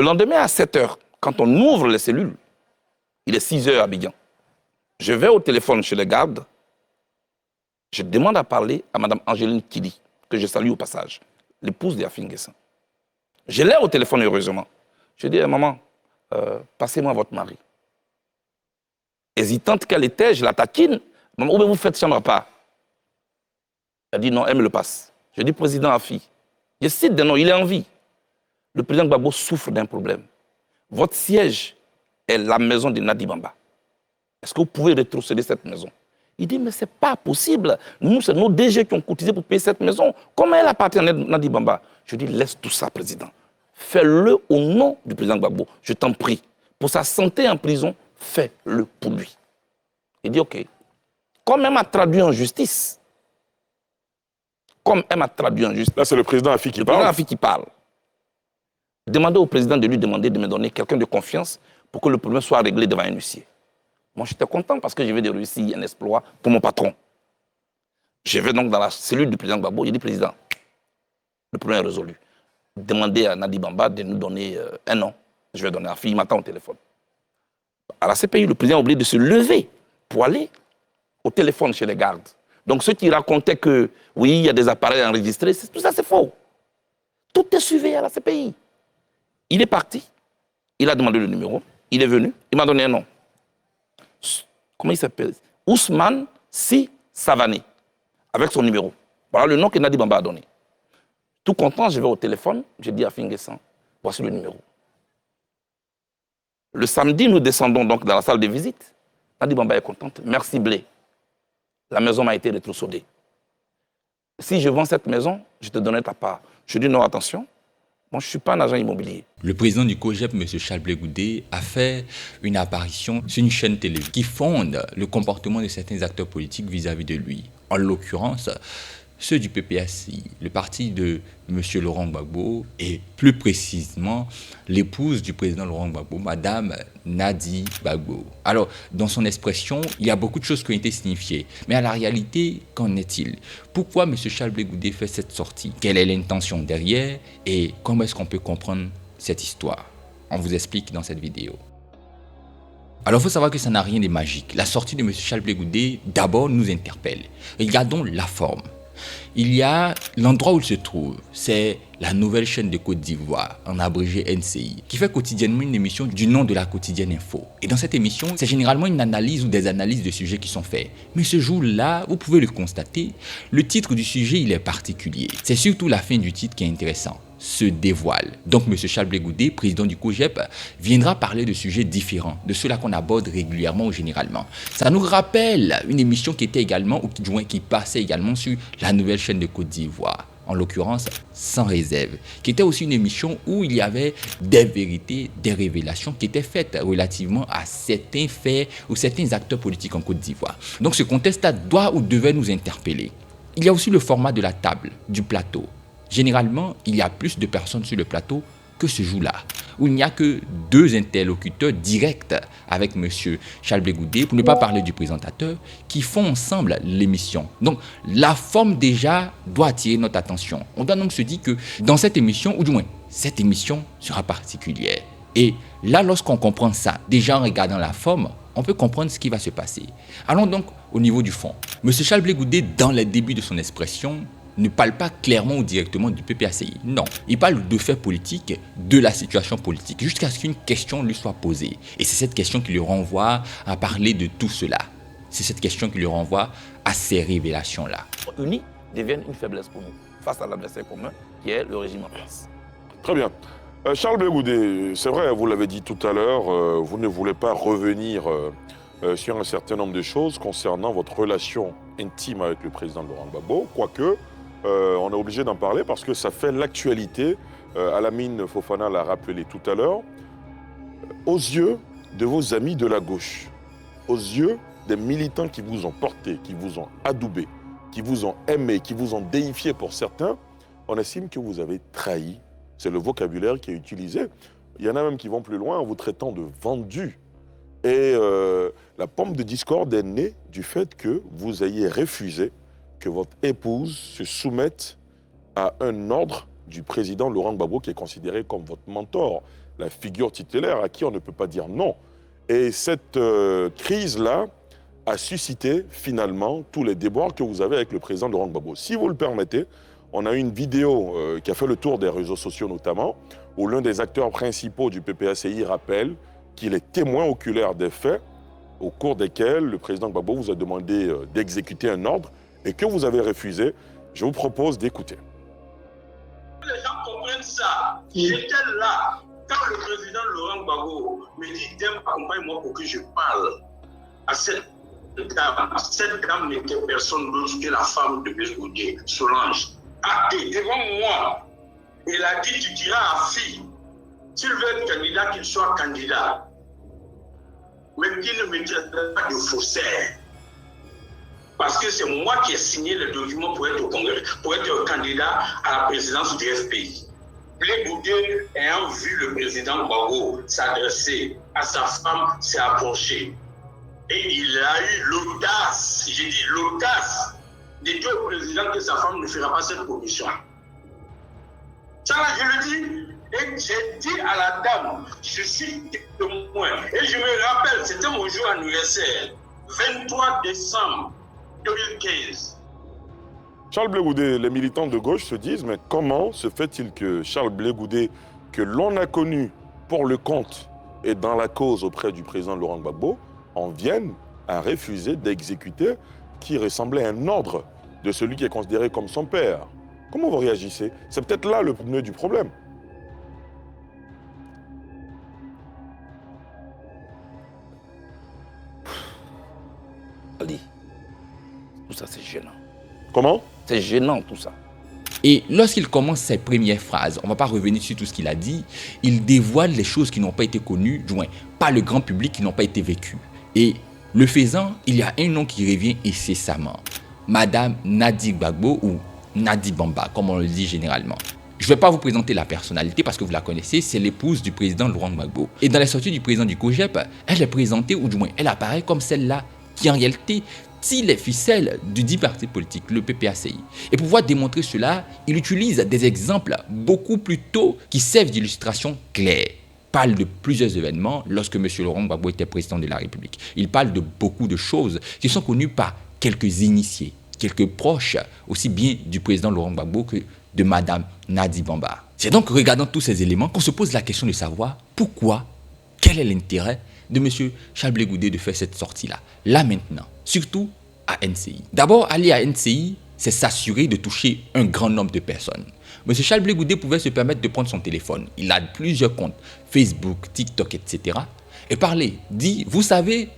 lendemain à 7 h, quand on ouvre les cellules, il est 6 h à Abidjan. Je vais au téléphone chez les gardes, je demande à parler à Mme Angéline Kili, que je salue au passage, l'épouse de Afin Guessin. Je l'ai au téléphone, heureusement. Je dis, maman, passez-moi votre mari. Hésitante qu'elle était, je la taquine. Maman, où vous faites chambre à part? Elle dit, non, elle me le passe. Je dis, président Afi, je cite des noms, il est en vie. Le président Gbagbo souffre d'un problème. Votre siège est la maison de Nadi Bamba. Est-ce que vous pouvez rétrocéder cette maison? Il dit, mais ce n'est pas possible. Nous, c'est nos DG qui ont cotisé pour payer cette maison. Comment elle appartient à Nadi Bamba? Je dis, laisse tout ça, président. Fais-le au nom du président Gbagbo. Je t'en prie. Pour sa santé en prison, fais-le pour lui. Il dit, OK. Comme elle m'a traduit en justice, là, c'est le président Afi qui parle. Le président Afi qui parle. Demandez au président de lui demander de me donner quelqu'un de confiance pour que le problème soit réglé devant un huissier. Moi, j'étais content parce que je vais de réussir un exploit pour mon patron. Je vais donc dans la cellule du président Gbagbo. Il dit, président, le problème est résolu. Demandez à Nadi Bamba de nous donner un an. Je vais donner à Afi, il m'attend au téléphone. À la CPI, le président a oublié de se lever pour aller au téléphone chez les gardes. Donc ceux qui racontaient que, oui, il y a des appareils enregistrés, tout ça c'est faux. Tout est suivi à la CPI. Il est parti, il a demandé le numéro, il est venu, il m'a donné un nom. Comment il s'appelle? Ousmane Si Savané, avec son numéro. Voilà le nom que Nadi Bamba a donné. Tout content, je vais au téléphone, je dis à Finguessan, voici le numéro. Le samedi, nous descendons donc dans la salle de visite. Nadi Bamba est contente. Merci Blé. La maison m'a été rétrocédée. Si je vends cette maison, je te donnerai ta part. Je dis non, attention. Moi, je ne suis pas un agent immobilier. Le président du COJEP, M. Charles Blé Goudé, a fait une apparition sur une chaîne télé qui fonde le comportement de certains acteurs politiques vis-à-vis de lui. En l'occurrence, ceux du PPACI, le parti de M. Laurent Gbagbo, et plus précisément l'épouse du président Laurent Gbagbo, Mme Nadi Gbagbo. Alors, dans son expression, il y a beaucoup de choses qui ont été signifiées. Mais à la réalité, qu'en est-il? Pourquoi M. Charles Blé Goudé fait cette sortie? Quelle est l'intention derrière? Et comment est-ce qu'on peut comprendre cette histoire? On vous explique dans cette vidéo. Alors, il faut savoir que ça n'a rien de magique. La sortie de M. Charles Blé Goudé, d'abord, nous interpelle. Regardons la forme. Il y a l'endroit où il se trouve, c'est la nouvelle chaîne de Côte d'Ivoire, en abrégé NCI, qui fait quotidiennement une émission du nom de la quotidienne info. Et dans cette émission, c'est généralement une analyse ou des analyses de sujets qui sont faits. Mais ce jour-là, vous pouvez le constater, le titre du sujet, il est particulier. C'est surtout la fin du titre qui est intéressant. Se dévoile. Donc M. Charles Blé Goudé, président du COJEP, viendra parler de sujets différents, de ceux-là qu'on aborde régulièrement ou généralement. Ça nous rappelle une émission qui était également, ou qui passait également sur la nouvelle chaîne de Côte d'Ivoire, en l'occurrence Sans réserve, qui était aussi une émission où il y avait des vérités, des révélations qui étaient faites relativement à certains faits ou certains acteurs politiques en Côte d'Ivoire. Donc ce contexte-là doit ou devait nous interpeller. Il y a aussi le format de la table, du plateau. Généralement, il y a plus de personnes sur le plateau que ce jour-là, où il n'y a que deux interlocuteurs directs avec M. Charles Blé Goudé, pour ne pas parler du présentateur, qui font ensemble l'émission. Donc, la forme déjà doit attirer notre attention. On doit donc se dire que dans cette émission, ou du moins, cette émission sera particulière. Et là, lorsqu'on comprend ça, déjà en regardant la forme, on peut comprendre ce qui va se passer. Allons donc au niveau du fond. M. Charles Blé Goudé, dans les débuts de son expression, ne parle pas clairement ou directement du PPACI. Non, il parle de faits politiques, de la situation politique, jusqu'à ce qu'une question lui soit posée. Et c'est cette question qui le renvoie à parler de tout cela. C'est cette question qui le renvoie à ces révélations-là. Unis deviennent une faiblesse pour nous, face à l'adversaire commun, qui est le régime en place. Très bien. Charles Blé Goudé, c'est vrai, vous l'avez dit tout à l'heure, vous ne voulez pas revenir sur un certain nombre de choses concernant votre relation intime avec le président Laurent Gbagbo, quoique, on est obligé d'en parler parce que ça fait l'actualité. Alamine Fofana l'a rappelé tout à l'heure. Aux yeux de vos amis de la gauche, aux yeux des militants qui vous ont porté, qui vous ont adoubé, qui vous ont aimé, qui vous ont déifié pour certains, on estime que vous avez trahi. C'est le vocabulaire qui est utilisé. Il y en a même qui vont plus loin en vous traitant de vendus. Et la pomme de discorde est née du fait que vous ayez refusé que votre épouse se soumette à un ordre du président Laurent Gbagbo qui est considéré comme votre mentor. la figure tutélaire à qui on ne peut pas dire non. Et cette crise-là a suscité finalement tous les déboires que vous avez avec le président Laurent Gbagbo. Si vous le permettez, on a eu une vidéo qui a fait le tour des réseaux sociaux notamment, où l'un des acteurs principaux du PPACI rappelle qu'il est témoin oculaire des faits au cours desquels le président Gbagbo vous a demandé d'exécuter un ordre et que vous avez refusé. Je vous propose d'écouter. Les gens comprennent ça. J'étais là quand le président Laurent Gbagbo me dit Dème, accompagne-moi pour que je parle à cette dame. Cette dame n'était personne d'autre que la femme de Blaise Goudé, Solange. Devant moi, il a dit tu diras à fille, s'il veut être candidat, qu'il soit candidat. Mais qu'il ne me traite pas de faussaire. Parce que c'est moi qui ai signé le document pour être au Congrès, pour être candidat à la présidence du FPI. Blaise Goudé, ayant vu le président Gbagbo s'adresser à sa femme, s'est approché. Et il a eu l'audace, j'ai dit l'audace, de dire au président que sa femme ne fera pas cette commission. Ça là, je le dis. Et j'ai dit à la dame, je suis témoin. Et je me rappelle, c'était mon jour anniversaire, 23 décembre 2015. Charles Blé Goudé, les militants de gauche se disent, mais comment se fait-il que Charles Blé Goudé, que l'on a connu pour le compte et dans la cause auprès du président Laurent Gbagbo, en vienne à refuser d'exécuter qui ressemblait à un ordre de celui qui est considéré comme son père? Comment vous réagissez? C'est peut-être là le nœud du problème. Ali, tout ça c'est gênant. Comment? C'est gênant tout ça. Et lorsqu'il commence ses premières phrases, on ne va pas revenir sur tout ce qu'il a dit, il dévoile les choses qui n'ont pas été connues, du moins par le grand public, qui n'ont pas été vécues. Et le faisant, il y a un nom qui revient incessamment. Madame Nadi Gbagbo ou Nadi Bamba, comme on le dit généralement. Je ne vais pas vous présenter la personnalité parce que vous la connaissez, c'est l'épouse du président Laurent Gbagbo. Et dans les sorties du président du COJEP, elle est présentée, ou du moins elle apparaît comme celle-là qui en réalité tire les ficelles du dit parti politique, le PPACI. Et pour pouvoir démontrer cela, il utilise des exemples beaucoup plus tôt qui servent d'illustration claire. Il parle de plusieurs événements lorsque M. Laurent Gbagbo était président de la République. Il parle de beaucoup de choses qui sont connues par quelques initiés, quelques proches, aussi bien du président Laurent Gbagbo que de Mme Nadi Bamba. C'est donc en regardant tous ces éléments qu'on se pose la question de savoir pourquoi, quel est l'intérêt de M. Charles Blé Goudé de faire cette sortie-là, là maintenant, surtout à NCI. D'abord, aller à NCI, c'est s'assurer de toucher un grand nombre de personnes. M. Charles Blé Goudé pouvait se permettre de prendre son téléphone. Il a plusieurs comptes, Facebook, TikTok, etc. Et parler, dit, vous savez,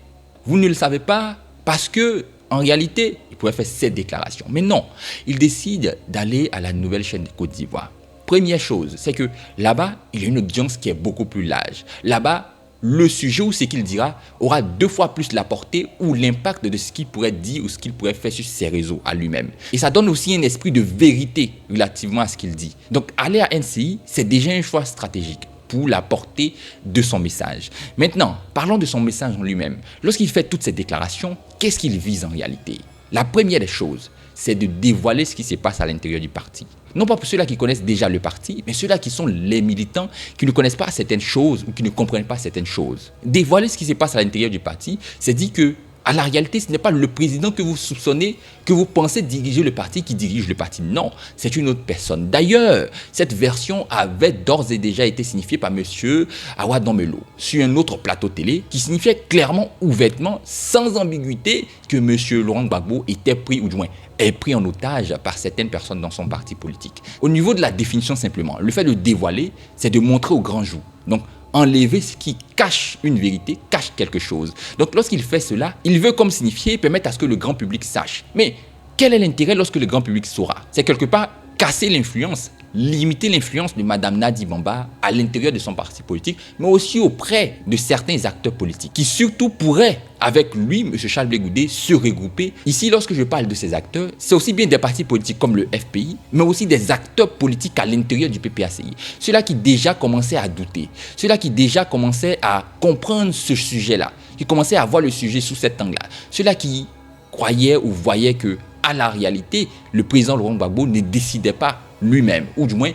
vous ne le savez pas parce que, en réalité, il pouvait faire cette déclaration. Mais non, il décide d'aller à la nouvelle chaîne de Côte d'Ivoire. Première chose, c'est que là-bas, il y a une audience qui est beaucoup plus large. Là-bas, le sujet ou ce qu'il dira aura 2 fois plus la portée ou l'impact de ce qu'il pourrait dire ou ce qu'il pourrait faire sur ses réseaux à lui-même. Et ça donne aussi un esprit de vérité relativement à ce qu'il dit. Donc aller à NCI, c'est déjà un choix stratégique pour la portée de son message. Maintenant, parlons de son message en lui-même. Lorsqu'il fait toutes ces déclarations, qu'est-ce qu'il vise en réalité? La première des choses, c'est de dévoiler ce qui se passe à l'intérieur du parti. Non pas pour ceux-là qui connaissent déjà le parti, mais ceux-là qui sont les militants qui ne connaissent pas certaines choses ou qui ne comprennent pas certaines choses. Dévoiler ce qui se passe à l'intérieur du parti, c'est dire que, à la réalité, ce n'est pas le président que vous soupçonnez, que vous pensez diriger le parti qui dirige le parti. Non, c'est une autre personne. D'ailleurs, cette version avait d'ores et déjà été signifiée par M. Awa Domelo sur un autre plateau télé qui signifiait clairement, ouvertement, sans ambiguïté, que M. Laurent Gbagbo était pris, ou du moins est pris en otage par certaines personnes dans son parti politique. Au niveau de la définition simplement, le fait de dévoiler, c'est de montrer au grand jour. Donc, enlever ce qui cache une vérité, cache quelque chose. Donc lorsqu'il fait cela, il veut comme signifier, permettre à ce que le grand public sache. Mais quel est l'intérêt lorsque le grand public saura? C'est quelque part casser l'influence, limiter l'influence de Mme Nadi Bamba à l'intérieur de son parti politique, mais aussi auprès de certains acteurs politiques qui surtout pourraient, avec lui, M. Charles Blé Goudé, se regrouper. Ici, lorsque je parle de ces acteurs, c'est aussi bien des partis politiques comme le FPI, mais aussi des acteurs politiques à l'intérieur du PPACI. Ceux-là qui déjà commençaient à douter, ceux-là qui déjà commençaient à comprendre ce sujet-là, qui commençaient à voir le sujet sous cet angle-là, ceux-là qui croyaient ou voyaient que, à la réalité, le président Laurent Gbagbo ne décidait pas lui-même, ou du moins,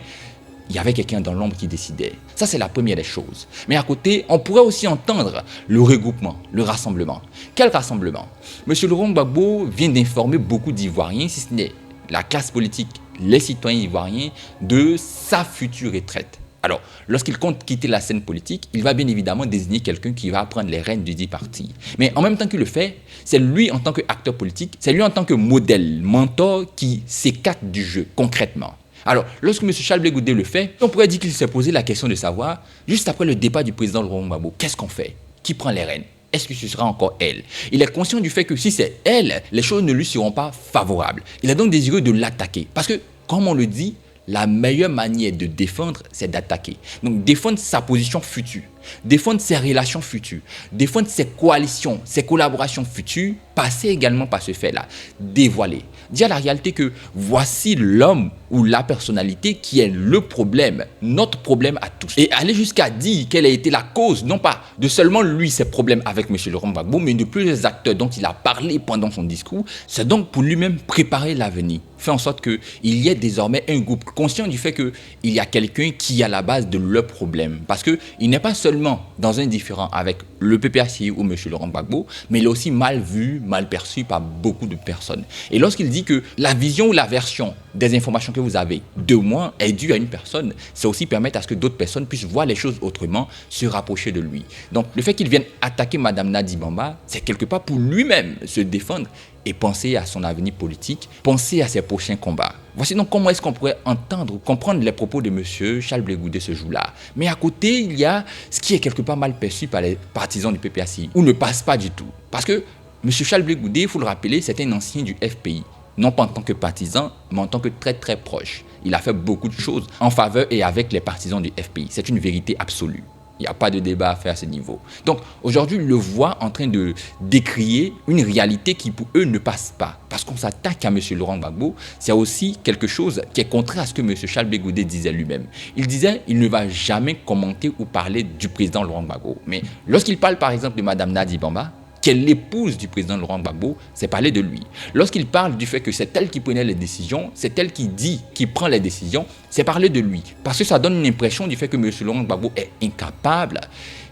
il y avait quelqu'un dans l'ombre qui décidait. Ça, c'est la première des choses. Mais à côté, on pourrait aussi entendre le regroupement, le rassemblement. Quel rassemblement? Monsieur Laurent Gbagbo vient d'informer beaucoup d'Ivoiriens, si ce n'est la classe politique, les citoyens ivoiriens, de sa future retraite. Alors, lorsqu'il compte quitter la scène politique, il va bien évidemment désigner quelqu'un qui va prendre les rênes du dit parti. Mais en même temps qu'il le fait, c'est lui en tant qu'acteur politique, c'est lui en tant que modèle, mentor qui s'écarte du jeu concrètement. Alors, lorsque M. Charles Blé Goudé le fait, on pourrait dire qu'il s'est posé la question de savoir, juste après le départ du président Laurent Gbagbo, qu'est-ce qu'on fait? Qui prend les rênes? Est-ce que ce sera encore elle? Il est conscient du fait que si c'est elle, les choses ne lui seront pas favorables. Il a donc désireux de l'attaquer. Parce que, comme on le dit, la meilleure manière de défendre, c'est d'attaquer. Donc, défendre sa position future, défendre ses relations futures, défendre ses coalitions, ses collaborations futures, passer également par ce fait-là, dévoiler, dire la réalité que voici l'homme ou la personnalité qui est le problème, notre problème à tous. Et aller jusqu'à dire quelle a été la cause, non pas de seulement lui, ses problèmes avec M. Laurent Gbagbo, mais de plusieurs acteurs dont il a parlé pendant son discours, c'est donc pour lui-même préparer l'avenir, faire en sorte qu'il y ait désormais un groupe conscient du fait qu'il y a quelqu'un qui est à la base de leur problème. Parce qu'il n'est pas seulement dans un différend avec le PPACI ou M. Laurent Gbagbo, mais il est aussi mal vu, mal perçu par beaucoup de personnes. Et lorsqu'il dit que la vision ou la version des informations que vous avez de moi est due à une personne, c'est aussi permettre à ce que d'autres personnes puissent voir les choses autrement, se rapprocher de lui. Donc le fait qu'il vienne attaquer Mme Nadi Bamba, c'est quelque part pour lui-même se défendre et penser à son avenir politique, penser à ses prochains combats. Voici donc comment est-ce qu'on pourrait entendre, comprendre les propos de M. Charles Blé Goudé ce jour-là. Mais à côté, il y a ce qui est quelque part mal perçu par les partisans du PPACI, ou ne passe pas du tout. Parce que M. Charles Blé Goudé, il faut le rappeler, c'est un ancien du FPI. Non pas en tant que partisan, mais en tant que très très proche. Il a fait beaucoup de choses en faveur et avec les partisans du FPI. C'est une vérité absolue. Il n'y a pas de débat à faire à ce niveau. Donc aujourd'hui, il le voit en train de décrier une réalité qui pour eux ne passe pas. Parce qu'on s'attaque à M. Laurent Gbagbo, c'est aussi quelque chose qui est contraire à ce que M. Charles Blé Goudé disait lui-même. Il disait qu'il ne va jamais commenter ou parler du président Laurent Gbagbo. Mais lorsqu'il parle par exemple de Mme Nadi Bamba, qui est l'épouse du président Laurent Gbagbo, c'est parler de lui. Lorsqu'il parle du fait que c'est elle qui prenait les décisions, c'est elle qui dit, qui prend les décisions, c'est parler de lui. Parce que ça donne une impression du fait que M. Laurent Gbagbo est incapable,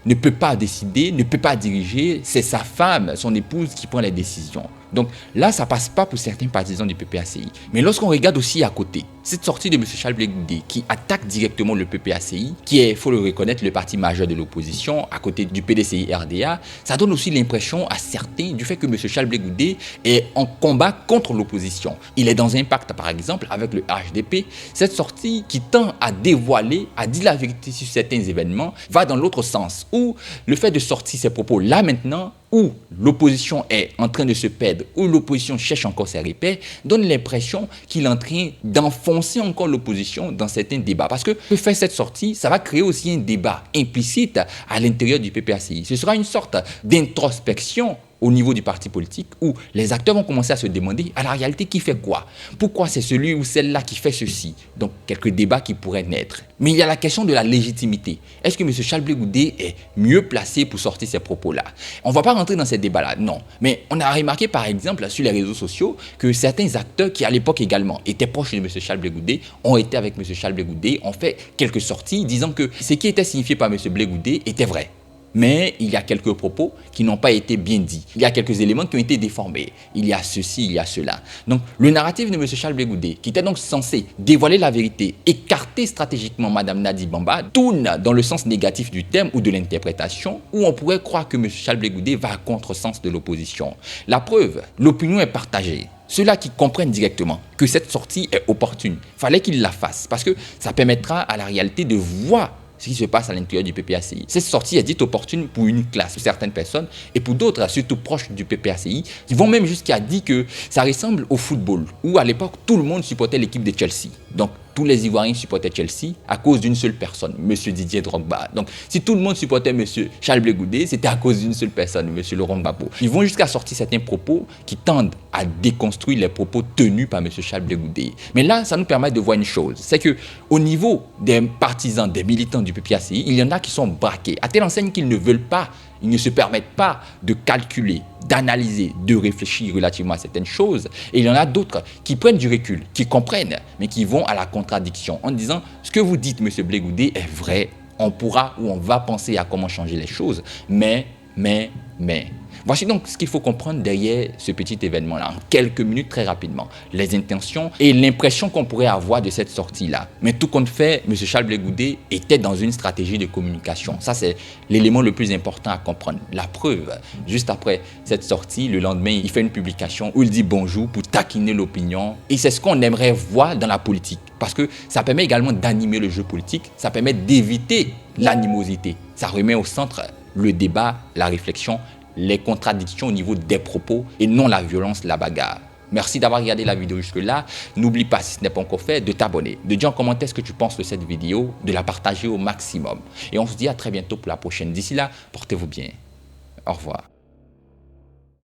ne peut pas décider, ne peut pas diriger, c'est sa femme, son épouse qui prend les décisions. Donc là, ça ne passe pas pour certains partisans du PPACI. Mais lorsqu'on regarde aussi à côté, cette sortie de M. Charles Blé Goudé qui attaque directement le PPACI, qui est, il faut le reconnaître, le parti majeur de l'opposition, à côté du PDCI-RDA, ça donne aussi l'impression à certains du fait que M. Charles Blé Goudé est en combat contre l'opposition. Il est dans un pacte, par exemple, avec le HDP. Cette sortie qui tend à dévoiler, à dire la vérité sur certains événements, va dans l'autre sens, où le fait de sortir ces propos là maintenant, où l'opposition est en train de se perdre, où l'opposition cherche encore ses repères, donne l'impression qu'il est en train d'enfoncer encore l'opposition dans certains débats. Parce que le fait cette sortie, ça va créer aussi un débat implicite à l'intérieur du PPACI. Ce sera une sorte d'introspection au niveau du parti politique où les acteurs vont commencer à se demander à la réalité qui fait quoi? Pourquoi c'est celui ou celle-là qui fait ceci? Donc quelques débats qui pourraient naître. Mais il y a la question de la légitimité. Est-ce que M. Charles Blé Goudé est mieux placé pour sortir ces propos-là? On ne va pas rentrer dans ces débats-là, non. Mais on a remarqué par exemple sur les réseaux sociaux que certains acteurs qui à l'époque également étaient proches de M. Charles Blé Goudé ont été avec M. Charles Blé Goudé, ont fait quelques sorties disant que ce qui était signifié par M. Blé Goudé était vrai. Mais il y a quelques propos qui n'ont pas été bien dits. Il y a quelques éléments qui ont été déformés. Il y a ceci, il y a cela. Donc, le narratif de M. Charles Blé Goudé, qui était donc censé dévoiler la vérité, écarter stratégiquement Mme Nadi Bamba, tourne dans le sens négatif du terme ou de l'interprétation, où on pourrait croire que M. Charles Blé Goudé va à contresens de l'opposition. La preuve, l'opinion est partagée. Ceux-là qui comprennent directement que cette sortie est opportune, il fallait qu'ils la fassent, parce que ça permettra à la réalité de voir ce qui se passe à l'intérieur du PPACI. Cette sortie est dite opportune pour une classe, pour certaines personnes, et pour d'autres, surtout proches du PPACI, qui vont même jusqu'à dire que ça ressemble au football, où à l'époque, tout le monde supportait l'équipe de Chelsea. Donc, tous les Ivoiriens supportaient Chelsea à cause d'une seule personne, M. Didier Drogba. Donc, si tout le monde supportait M. Charles Blé Goudé, c'était à cause d'une seule personne, M. Laurent Gbagbo. Ils vont jusqu'à sortir certains propos qui tendent à déconstruire les propos tenus par M. Charles Blé Goudé. Mais là, ça nous permet de voir une chose, c'est que au niveau des partisans, des militants du PPACI, il y en a qui sont braqués, à telle enseigne qu'ils ne veulent pas, ils ne se permettent pas de calculer d'analyser, de réfléchir relativement à certaines choses. Et il y en a d'autres qui prennent du recul, qui comprennent, mais qui vont à la contradiction en disant « Ce que vous dites, M. Blé Goudé, est vrai. On pourra ou on va penser à comment changer les choses. Mais. Voici donc ce qu'il faut comprendre derrière ce petit événement-là, en quelques minutes, très rapidement. Les intentions et l'impression qu'on pourrait avoir de cette sortie-là. Mais tout compte fait, M. Charles Blé Goudé était dans une stratégie de communication. Ça, c'est l'élément le plus important à comprendre. La preuve, juste après cette sortie, le lendemain, il fait une publication où il dit bonjour pour taquiner l'opinion. Et c'est ce qu'on aimerait voir dans la politique. Parce que ça permet également d'animer le jeu politique, ça permet d'éviter l'animosité. Ça remet au centre le débat, la réflexion, les contradictions au niveau des propos et non la violence, la bagarre. Merci d'avoir regardé la vidéo jusque-là. N'oublie pas, si ce n'est pas encore fait, de t'abonner, de dire en commentaire ce que tu penses de cette vidéo, de la partager au maximum. Et on se dit à très bientôt pour la prochaine. D'ici là, portez-vous bien. Au revoir.